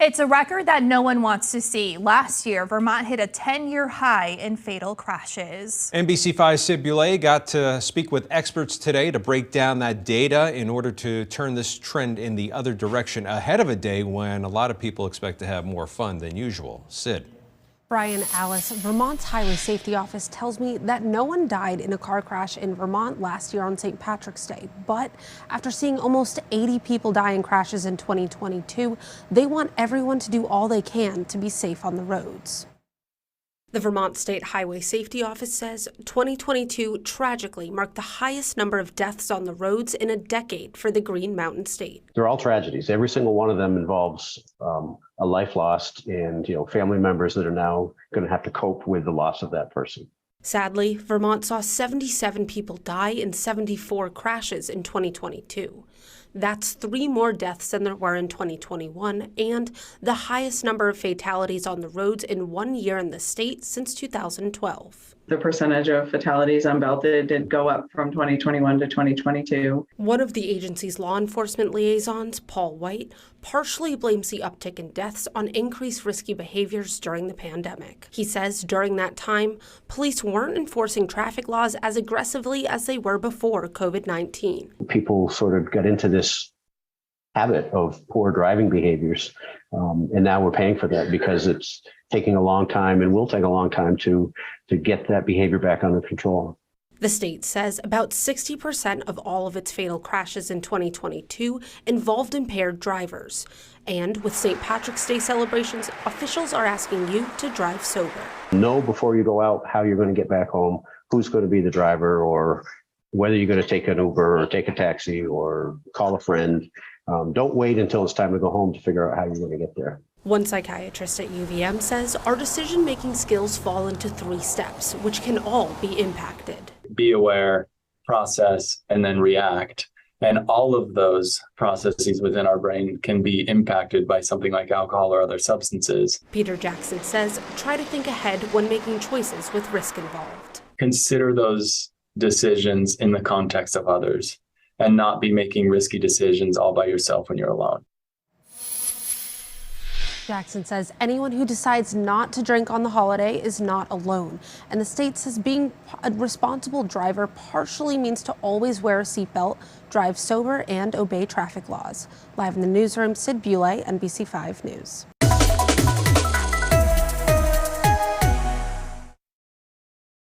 It's a record that no one wants to see. Last year, Vermont hit a 10-year high in fatal crashes. NBC5's Sid Boulay got to speak with experts today to break down that data in order to turn this trend in the other direction ahead of a day when a lot of people expect to have more fun than usual. Sid. Brian Alice, Vermont's Highway Safety Office tells me that no one died in a car crash in Vermont last year on St. Patrick's Day. But after seeing almost 80 people die in crashes in 2022, they want everyone to do all they can to be safe on the roads. The Vermont State Highway Safety Office says 2022 tragically marked the highest number of deaths on the roads in a decade for the Green Mountain State. They're all tragedies. Every single one of them involves a life lost and family members that are now going to have to cope with the loss of that person. Sadly, Vermont saw 77 people die in 74 crashes in 2022. That's 3 more deaths than there were in 2021 and the highest number of fatalities on the roads in 1 year in the state since 2012. The percentage of fatalities unbelted did go up from 2021 to 2022. One of the agency's law enforcement liaisons, Paul White, partially blames the uptick in deaths on increased risky behaviors during the pandemic. He says during that time, police weren't enforcing traffic laws as aggressively as they were before COVID-19. People sort of got into this habit of poor driving behaviors, and now we're paying for that because it's taking a long time and will take a long time to get that behavior back under control. The state says about 60% of all of its fatal crashes in 2022 involved impaired drivers. And with St. Patrick's Day celebrations, officials are asking you to drive sober. Know before you go out how you're going to get back home, who's going to be the driver, or whether you're going to take an Uber or take a taxi or call a friend. Don't wait until it's time to go home to figure out how you're going to get there. One psychiatrist at UVM says our decision-making skills fall into 3 steps, which can all be impacted. Be aware, process, and then react. And all of those processes within our brain can be impacted by something like alcohol or other substances. Peter Jackson says try to think ahead when making choices with risk involved. Consider those decisions in the context of others and not be making risky decisions all by yourself when you're alone. Jackson says anyone who decides not to drink on the holiday is not alone. And the state says being a responsible driver partially means to always wear a seatbelt, drive sober, and obey traffic laws. Live in the newsroom, Sid Boulay, NBC5 News.